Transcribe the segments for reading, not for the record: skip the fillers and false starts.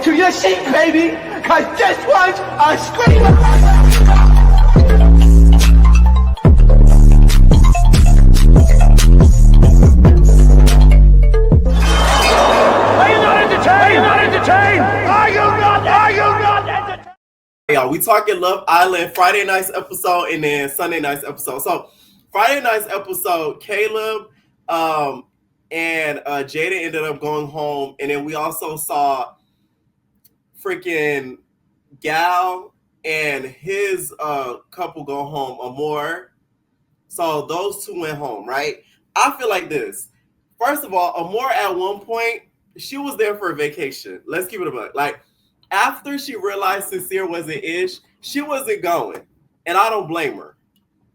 to your seat, baby, because this one's a screamer. Y'all, we talking Love Island Friday night's episode and then Sunday night's episode. So Friday night's episode, Caleb and Jada ended up going home, and then we also saw freaking Gal and his couple go home, Amor. So those two went home, right? I feel like this. First of all, Amor at one point, she was there for a vacation. Let's keep it a buck. Like, after she realized Sincere wasn't ish, she wasn't going. And I don't blame her.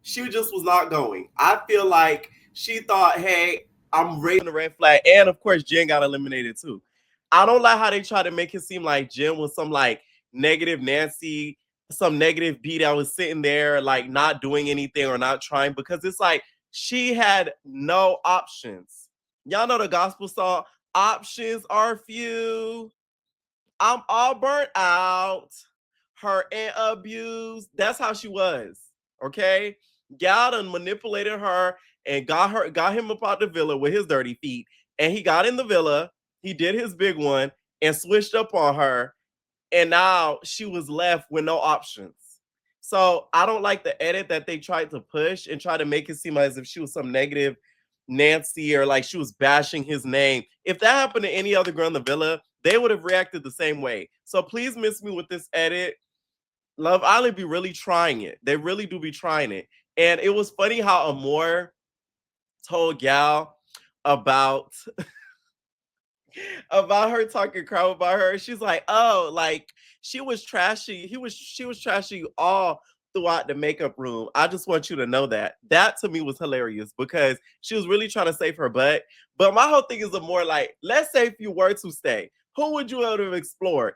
She just was not going. I feel like she thought, hey, I'm raising the red flag. And of course, Jen got eliminated too. I don't like how they try to make it seem like Jen was some like negative Nancy, some negative B that was sitting there like not doing anything or not trying, because it's like she had no options. Y'all know the gospel song, options are few. I'm all burnt out, hurt and abused. That's how she was. Okay. Gal done manipulated her and got him up out the villa with his dirty feet. And he got in the villa. He did his big one and switched up on her. And now she was left with no options. So I don't like the edit that they tried to push and try to make it seem as if she was some negative Nancy or like she was bashing his name. If that happened to any other girl in the villa, they would have reacted the same way. So please miss me with this edit. Love Island be really trying it. They really do be trying it. And it was funny how Amor told Gal about about her talking crap about her. She's like, oh, like she was trashy. She was trashy all throughout the makeup room. I just want you to know that. That to me was hilarious because she was really trying to save her butt. But my whole thing is more like, let's say if you were to stay, who would you have explored?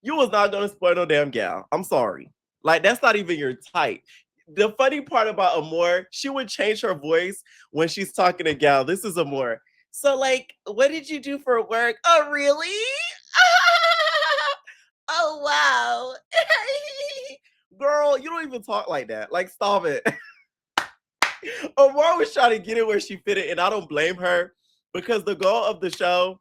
You was not gonna spoil no damn Gal. I'm sorry. Like, that's not even your type. The funny part about Amor, she would change her voice when she's talking to Gal. This is Amor. So, like, what did you do for work? Oh, really? Oh, wow. Girl, you don't even talk like that. Like, stop it. Amor was trying to get it where she fit it, and I don't blame her because the goal of the show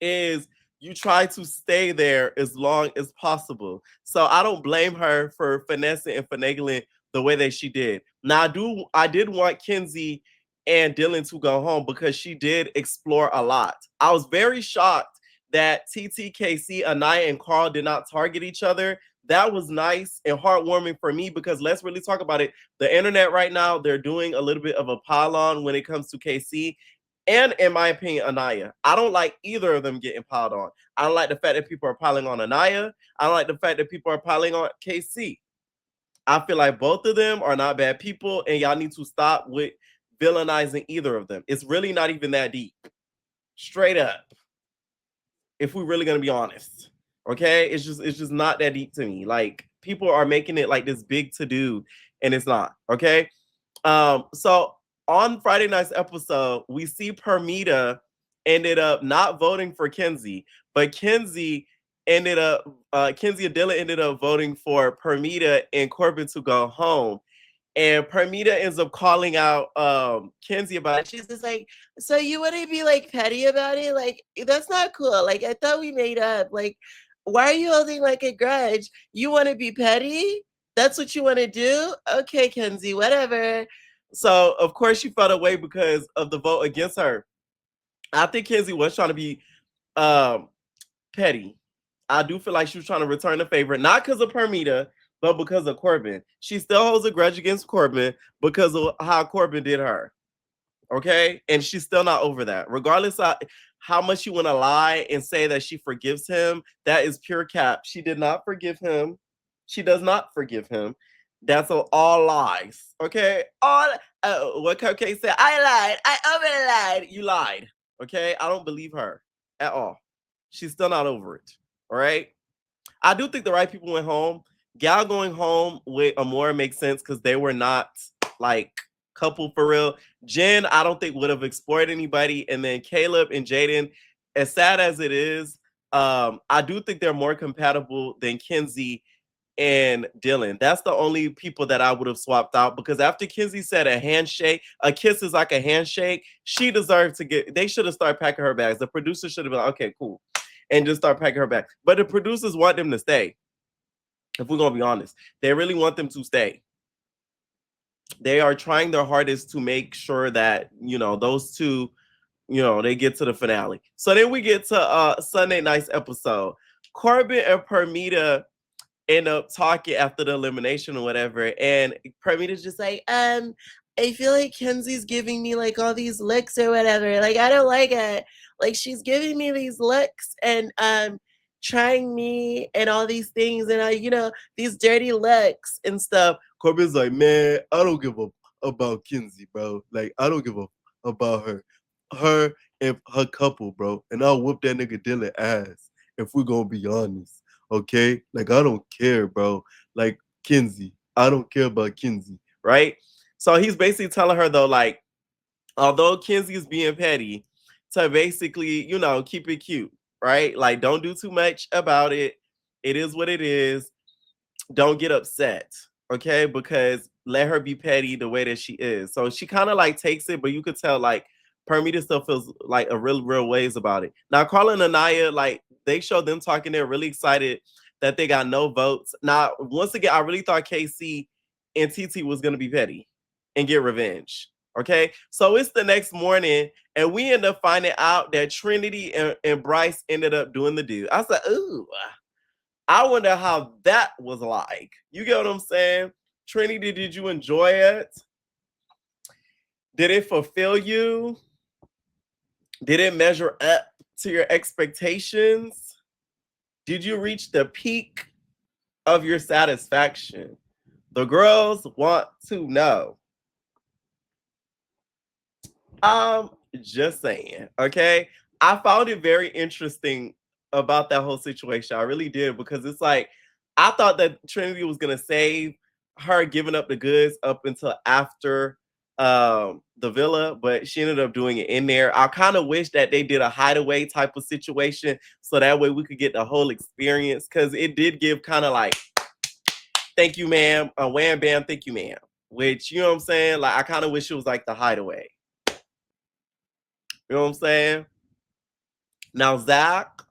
is you try to stay there as long as possible. So I don't blame her for finessing and finagling the way that she did. Now, I did want Kenzie and Dylan to go home because she did explore a lot. I was very shocked that TTKC, Anaya, and Carl did not target each other. That was nice and heartwarming for me because let's really talk about it. The internet right now, they're doing a little bit of a pile-on when it comes to KC. And in my opinion, Anaya. I don't like either of them getting piled on. I don't like the fact that people are piling on Anaya. I don't like the fact that people are piling on KC. I feel like both of them are not bad people, and y'all need to stop with villainizing either of them. It's really not even that deep. Straight up. If we're really gonna be honest. Okay? It's just not that deep to me. Like, people are making it like this big to-do, and it's not. Okay. So on Friday night's episode, we see Permita ended up not voting for Kenzie, but Kenzie and Dylan ended up voting for Permita and Corbin to go home. And Permita ends up calling out Kenzie about it. She's just like, so you want to be like petty about it? Like, that's not cool. Like, I thought we made up. Like, why are you holding like a grudge? You want to be petty? That's what you want to do? Okay, Kenzie, whatever. So, of course, she felt away because of the vote against her. I think Kenzie was trying to be petty. I do feel like she was trying to return the favor, not because of Permita, but because of Corbin. She still holds a grudge against Corbin because of how Corbin did her. Okay? And she's still not over that. Regardless of how much you want to lie and say that she forgives him, that is pure cap. She did not forgive him. She does not forgive him. That's all lies. Okay? What Karaoke said, I lied. I already lied. You lied. Okay? I don't believe her at all. She's still not over it. All right? I do think the right people went home. Gal going home with Amor makes sense because they were not like couple for real. Jen, I don't think would have explored anybody. And then Caleb and Jaden, as sad as it is, I do think they're more compatible than Kenzie and Dylan. That's the only people that I would have swapped out, because after Kenzie said a kiss is like a handshake, she deserved to get, they should have started packing her bags. The producer should have been like, okay, cool. And just start packing her bags. But the producers want them to stay. If we're going to be honest, they really want them to stay. They are trying their hardest to make sure that, those two, they get to the finale. So then we get to Sunday night's episode. Corbin and Permita end up talking after the elimination or whatever, and Permita's just like, I feel like Kenzie's giving me like all these looks or whatever. Like, I don't like it. Like, she's giving me these looks and trying me and all these things, and these dirty looks and stuff. Corbin's like, man, I don't give a about Kenzie, bro. Like, I don't give a about her and her couple, bro. And I'll whoop that nigga Dylan ass if we're gonna be honest. Okay? Like, I don't care, bro. Like, Kenzie, I don't care about Kenzie, right? So he's basically telling her, though, like, although Kenzie is being petty, to basically, keep it cute, right? Like, don't do too much about it. It is what it is. Don't get upset, okay? Because let her be petty the way that she is. So she kind of like takes it, but you could tell like Permita still feels like a real ways about it. Now, Carla and Anaya, like, they showed them talking. They're really excited that they got no votes. Now, once again, I really thought KC and TT was going to be petty and get revenge. Okay, so it's the next morning, and we end up finding out that Trinity and Bryce ended up doing the do. I said, ooh, I wonder how that was like. You get what I'm saying? Trinity, did you enjoy it? Did it fulfill you? Did it measure up to your expectations? Did you reach the peak of your satisfaction? The girls want to know. Just saying, okay? I found it very interesting about that whole situation. I really did, because it's like, I thought that Trinity was gonna save her giving up the goods up until after the villa, but she ended up doing it in there. I kind of wish that they did a hideaway type of situation, so that way we could get the whole experience, because it did give kind of like, thank you, ma'am, wham bam, thank you, ma'am. Which, you know what I'm saying? Like, I kind of wish it was like the hideaway. You know what I'm saying? Now, Zach,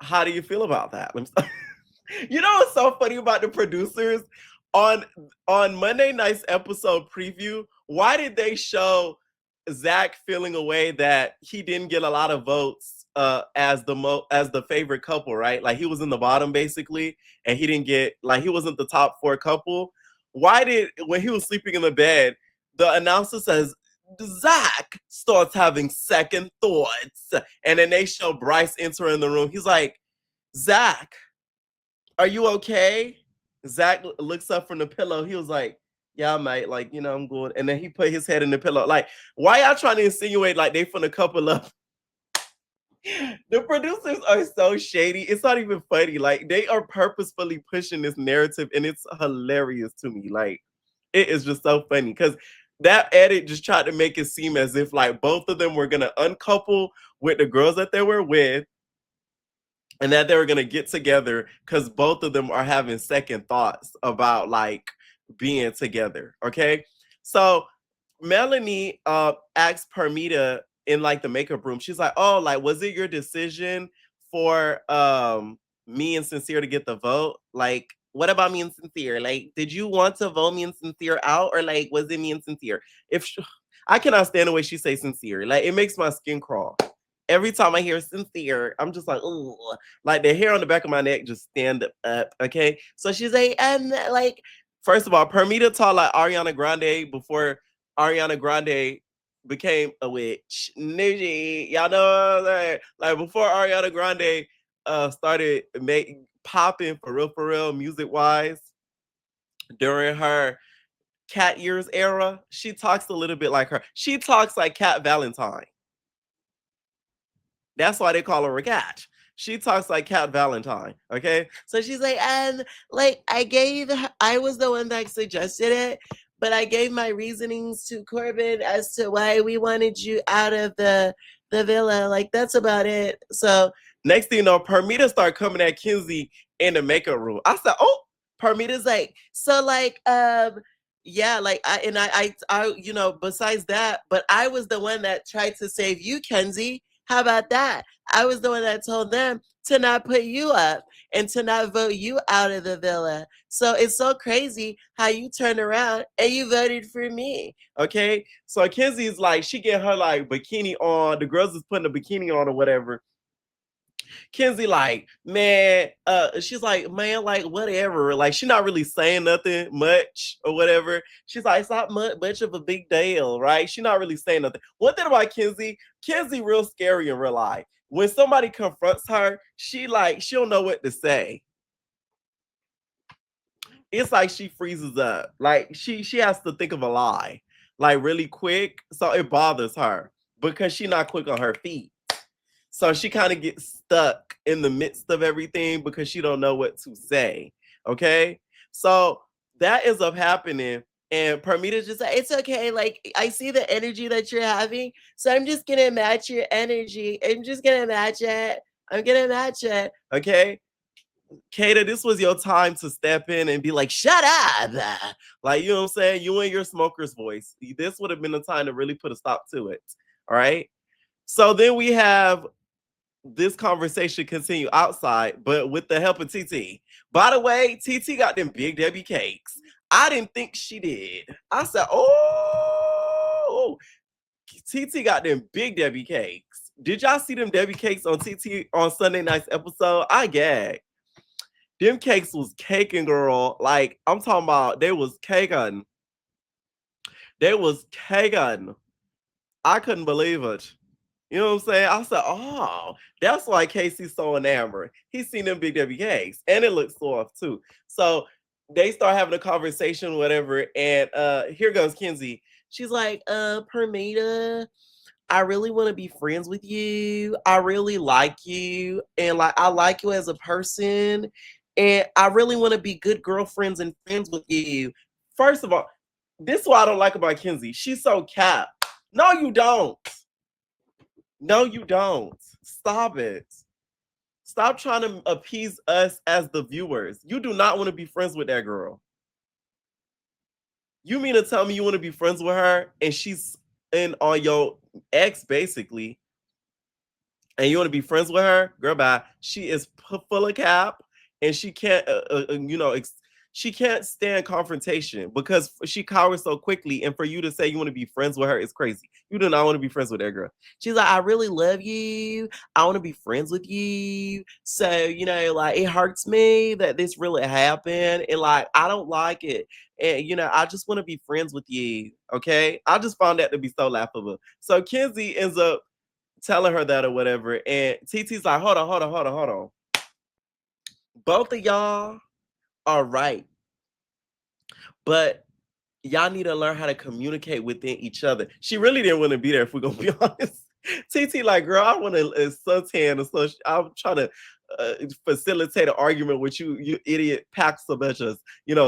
how do you feel about that? You know what's so funny about the producers? On Monday night's episode preview, why did they show Zach feeling a way that he didn't get a lot of votes as the favorite couple, right? Like, he was in the bottom basically, and he didn't get, like, he wasn't the top 4 couple. Why did, when he was sleeping in the bed, the announcer says Zach starts having second thoughts, and then they show Bryce entering the room. He's like, Zach, are you okay? Zach looks up from the pillow. He was like, yeah, mate, like, I'm good. And then he put his head in the pillow. Like, why y'all trying to insinuate like they finna couple up? The producers are so shady. It's not even funny. Like, they are purposefully pushing this narrative, and it's hilarious to me. Like, it is just so funny, because that edit just tried to make it seem as if like both of them were gonna uncouple with the girls that they were with, and that they were gonna get together because both of them are having second thoughts about like being together. Okay, so Melanie asks Permita in like the makeup room. She's like, "Oh, like, was it your decision for me and Sincere to get the vote? Like, what about me and Sincere? Like, did you want to vote me and Sincere out, or like, was it me and Sincere?" I cannot stand the way she says Sincere. Like, it makes my skin crawl. Every time I hear Sincere, I'm just like, oh, like the hair on the back of my neck just stand up. Okay, so she's like, first of all, Permita taught like Ariana Grande before Ariana Grande became a witch. Y'all know what I'm saying? Like, before Ariana Grande started popping for real, music wise, during her Cat Years era, she talks a little bit like her. She talks like Cat Valentine. That's why they call her a cat. She talks like Cat Valentine. Okay, so she's like, like, I was the one that suggested it, but I gave my reasonings to Corbin as to why we wanted you out of the villa. Like, that's about it. So Next thing you know, Permita started coming at Kenzie in the makeup room. I said, "Oh," Permita's like, "So like, yeah, like you know, besides that, but I was the one that tried to save you, Kenzie. How about that? I was the one that told them to not put you up and to not vote you out of the villa. So it's so crazy how you turned around and you voted for me." Okay, so Kenzie's like, she get her like bikini on. The girls is putting a bikini on or whatever. Kenzie like, man, she's like, man, like whatever. Like she not really saying nothing much or whatever. She's like, it's not much of a big deal, right? She not really saying nothing. One thing about Kenzie real scary in real life. When somebody confronts her, she don't know what to say. It's like she freezes up. Like she has to think of a lie, like really quick. So it bothers her because she not quick on her feet. So she kind of gets stuck in the midst of everything because she don't know what to say. Okay. So that ends up happening. And Permita's just like, it's okay. Like, I see the energy that you're having. So I'm just going to match your energy. I'm just going to match it. I'm going to match it. Okay. Kata, this was your time to step in and be like, shut up. Like, you know what I'm saying? You and your smoker's voice. This would have been the time to really put a stop to it. All right. So then we have this conversation continue outside, but with the help of TT. By the way, TT got them Big Debbie cakes. I didn't think she did. I said, oh, TT got them Big Debbie cakes. Did y'all see them Debbie cakes on TT on Sunday night's episode? I gagged. Them cakes was caking, girl. Like, I'm talking about they was caking. They was caking. I couldn't believe it. You know what I'm saying? I said, oh, that's why Casey's so enamored. He's seen them Big Debbie cakes, and it looks soft too. So they start having a conversation, whatever, and here goes Kenzie. She's like, Permita, I really want to be friends with you. I really like you, and like I like you as a person, and I really want to be good girlfriends and friends with you. First of all, this is what I don't like about Kenzie. She's so cap. No, you don't. No, you don't. Stop it. Stop trying to appease us as the viewers. You do not want to be friends with that girl. You mean to tell me you want to be friends with her and she's in on your ex basically, and you want to be friends with her? Girl, bye. She is full of cap, and she can't, she can't stand confrontation because she cowers so quickly. And for you to say you want to be friends with her is crazy. You do not want to be friends with that girl. She's like, I really love you. I want to be friends with you. So, like it hurts me that this really happened. And like, I don't like it. And, I just want to be friends with you. Okay. I just found that to be so laughable. So Kenzie ends up telling her that or whatever. And TT's like, hold on. Both of y'all are right. But y'all need to learn how to communicate within each other. She really didn't want to be there, if we're going to be honest. TT like, girl, I want to suntan. So I'm trying to facilitate an argument with you idiot packs of bitches,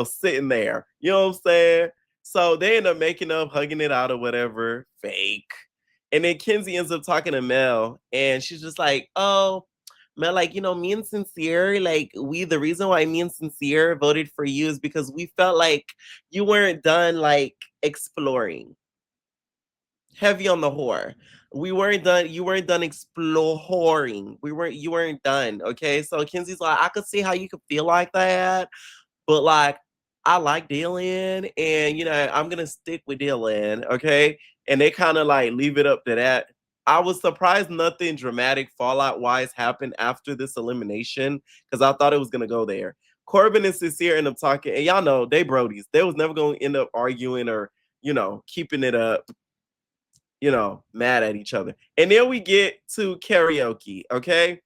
sitting there. You know what I'm saying? So they end up making up, hugging it out or whatever. Fake. And then Kenzie ends up talking to Mel, and she's just like, oh, Mel, like, me and Sincere, like, the reason why me and Sincere voted for you is because we felt like you weren't done, like, exploring. Heavy on the whore. You weren't done exploring. You weren't done, okay? So Kenzie's like, I could see how you could feel like that, but like, I like Dylan, and I'm gonna stick with Dylan, okay? And they kind of like leave it up to that. I was surprised nothing dramatic fallout wise happened after this elimination because I thought it was gonna go there. Corbin and Sincere end up talking, and y'all know they brodies. They was never gonna end up arguing or keeping it up, mad at each other. And then we get to karaoke, okay?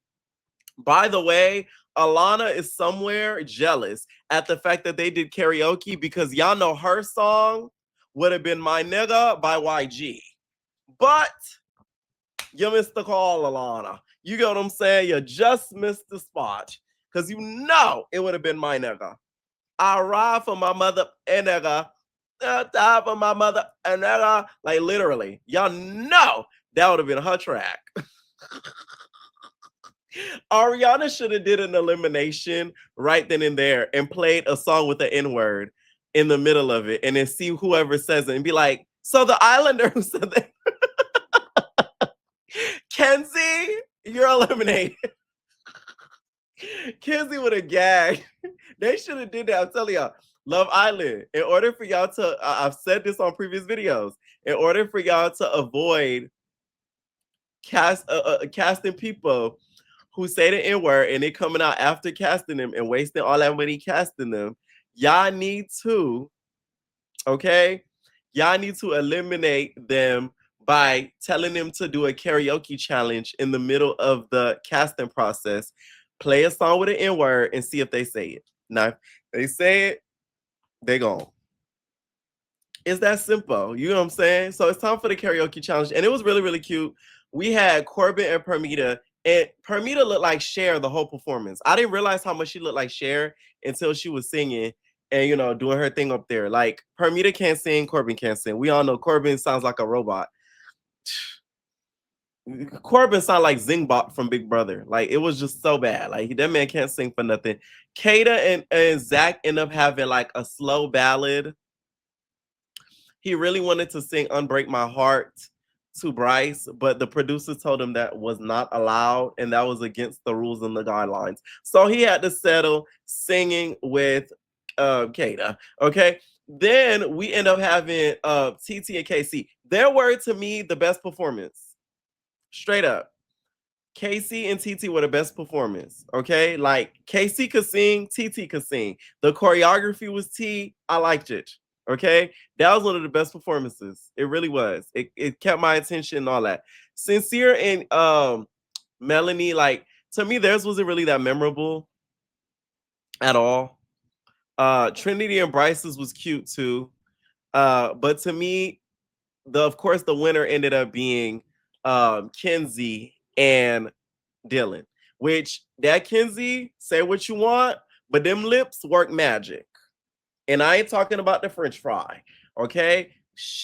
By the way, Alana is somewhere jealous at the fact that they did karaoke because y'all know her song would have been My Nigga by YG. But you missed the call, Alana. You get what I'm saying? You just missed the spot because it would have been My Nigga. I ride for my mother and nigga. Die for my mother and nigga. Like literally, y'all know that would have been her track. Ariana should have did an elimination right then and there and played a song with the N-word in the middle of it and then see whoever says it and be like, so the Islander who said that, Kenzie, you're eliminated. Kenzie would have gagged. They should have did that. I'm telling y'all. Love Island. In order for y'all to, I've said this on previous videos. In order for y'all to avoid casting people who say the N-word and they coming out after casting them and wasting all that money casting them, y'all need to, okay? Y'all need to eliminate them by telling them to do a karaoke challenge in the middle of the casting process. Play a song with an N-word and see if they say it. Now, if they say it, they gone. It's that simple. You know what I'm saying? So it's time for the karaoke challenge. And it was really, really cute. We had Corbin and Permita. And Permita looked like Cher the whole performance. I didn't realize how much she looked like Cher until she was singing and, you know, doing her thing up there. Like, Permita can't sing, Corbin can't sing. We all know Corbin sounds like a robot. Corbin sounded like Zingbot from Big Brother. Like, it was just so bad. Like, that man can't sing for nothing. Kada and Zach end up having, like, a slow ballad. He really wanted to sing Unbreak My Heart to Bryce, but the producers told him that was not allowed and that was against the rules and the guidelines. So he had to settle singing with Kada. Okay. Then we end up having TT and KC. Their word to me, the best performance. Straight up. KC and TT were the best performance. Okay. Like KC could sing, TT could sing. The choreography was T. I liked it. Okay, that was one of the best performances. It really was. It kept my attention and all that. Sincere and Melanie, like to me, theirs wasn't really that memorable at all. Trinity and Bryce's was cute too. But to me, of course the winner ended up being Kenzie and Dylan. Which that Kenzie, say what you want, but them lips work magic. And I ain't talking about the French fry, okay?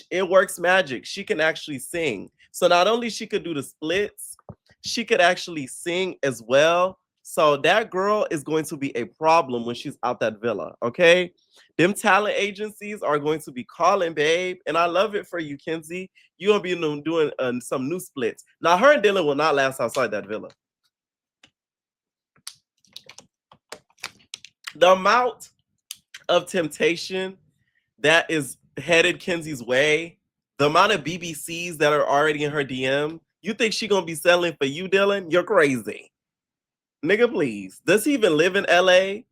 It works magic. She can actually sing. So not only she could do the splits, she could actually sing as well. So that girl is going to be a problem when she's out that villa, okay? Them talent agencies are going to be calling, babe. And I love it for you, Kenzie. You're going to be doing some new splits. Now, her and Dylan will not last outside that villa. The amount of temptation that is headed Kenzie's way, the amount of BBCs that are already in her DM, you think she gonna be selling for you, Dylan? You're crazy. Nigga, please. Does he even live in LA?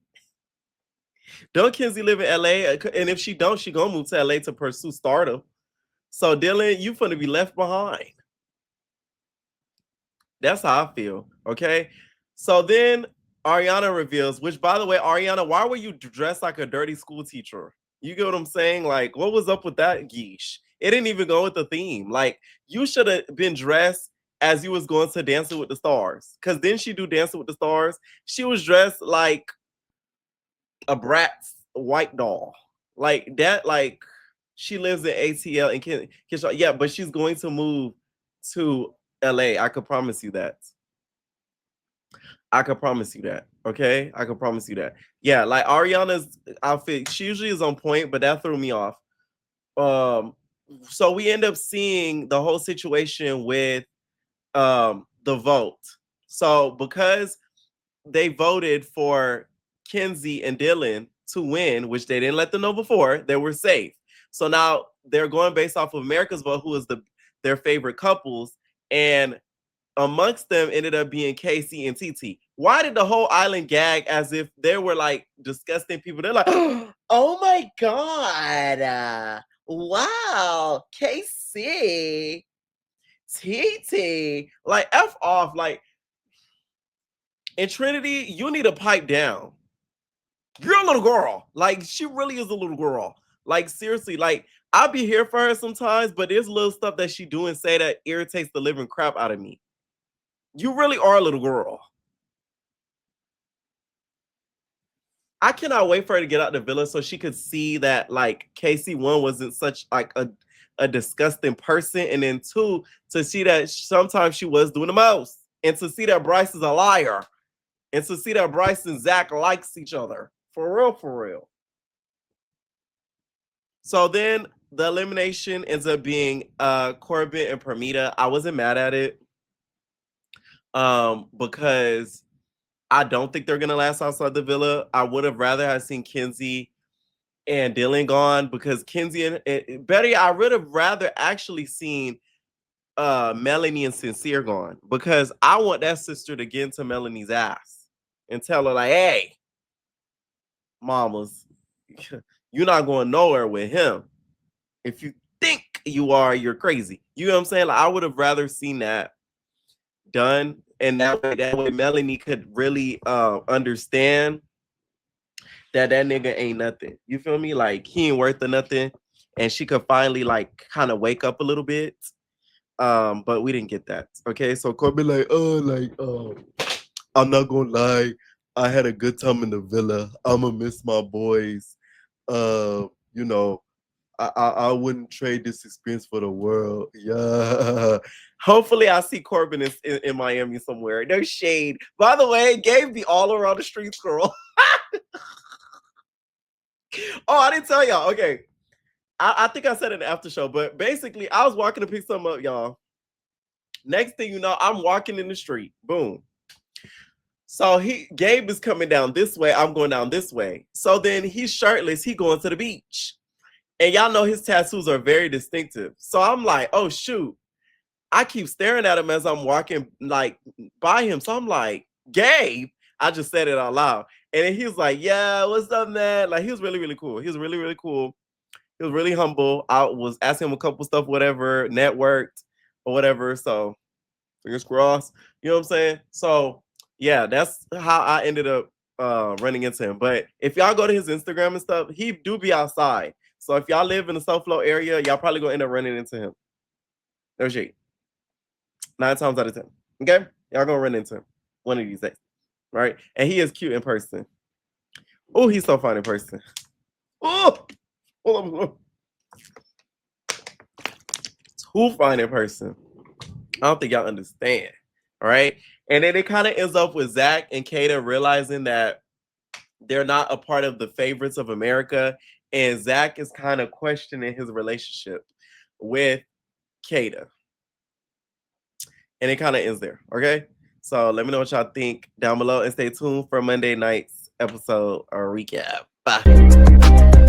Don't Kenzie live in LA? And if she don't, she gonna move to LA to pursue stardom. So Dylan, you finna be left behind. That's how I feel, okay? So then Ariana reveals, which by the way, Ariana, why were you dressed like a dirty school teacher? You get what I'm saying? Like, what was up with that geesh? It didn't even go with the theme. Like, you should have been dressed as you was going to Dancing with the Stars. Because didn't she do Dancing with the Stars? She was dressed like a Bratz white doll. Like that, like she lives in ATL and can yeah, but she's going to move to LA. I could promise you that. I could promise you that. Okay. I could promise you that. Yeah, like Ariana's outfit, she usually is on point, but that threw me off. So we end up seeing the whole situation with the vote. So because they voted for Kenzie and Dylan to win, which they didn't let them know before, they were safe. So now they're going based off of America's vote, who is their favorite couples, and amongst them ended up being Casey and TT. Why did the whole island gag as if they were like disgusting people? They're like, oh my God. Wow. Casey. TT. Like, F off. Like, and Trinity, you need to pipe down. You're a little girl. Like, she really is a little girl. Like, seriously, like, I'll be here for her sometimes, but there's little stuff that she do and say that irritates the living crap out of me. You really are a little girl. I cannot wait for her to get out the villa so she could see that like KC1 wasn't such like a disgusting person, and then two, to see that sometimes she was doing the most. and to see that Bryce is a liar, and to see that Bryce and Zach likes each other. For real, for real. So then the elimination ends up being Corbin and Permita. I wasn't mad at it because I don't think they're going to last outside the villa. I would have rather have seen Kenzie and Dylan gone, because Kenzie and Betty, I would have rather actually seen Melanie and Sincere gone, because I want that sister to get into Melanie's ass and tell her like, hey, mamas, you're not going nowhere with him. If you think you are, you're crazy. You know what I'm saying? Like, I would have rather seen that done, and that way Melanie could really understand that nigga ain't nothing. You feel me? Like, he ain't worth of nothing, and she could finally like kind of wake up a little bit. But we didn't get that. Okay, so Corbin like, I'm not gonna lie, I had a good time in the villa. I'ma miss my boys. You know, I wouldn't trade this experience for the world. Yeah. Hopefully I see Corbin in Miami somewhere. No shade. By the way, Gabe be all around the streets, girl. Oh, I didn't tell y'all. Okay. I think I said it in the after show, but basically I was walking to pick something up, y'all. Next thing you know, I'm walking in the street. Boom. So Gabe is coming down this way. I'm going down this way. So then he's shirtless. He going to the beach. And y'all know his tattoos are very distinctive. So I'm like, oh, shoot. I keep staring at him as I'm walking like by him. So I'm like, Gabe. I just said it out loud. And then he was like, yeah, what's up, man? Like, he was really, really cool. He was really, really cool. He was really humble. I was asking him a couple stuff, whatever, networked or whatever. So fingers crossed. You know what I'm saying? So yeah, that's how I ended up running into him. But if y'all go to his Instagram and stuff, he do be outside. So if y'all live in the South Flow area, y'all probably gonna end up running into him. No shit. 9 times out of 10. Okay? Y'all gonna run into him one of these days. Right? And he is cute in person. Oh, he's so fine in person. Oh, too fine in person. I don't think y'all understand. All right. And then it kind of ends up with Zach and Kata realizing that they're not a part of the favorites of America. And Zach is kind of questioning his relationship with Kata. And it kind of ends there. Okay. So let me know what y'all think down below, and stay tuned for Monday night's episode or recap. Bye.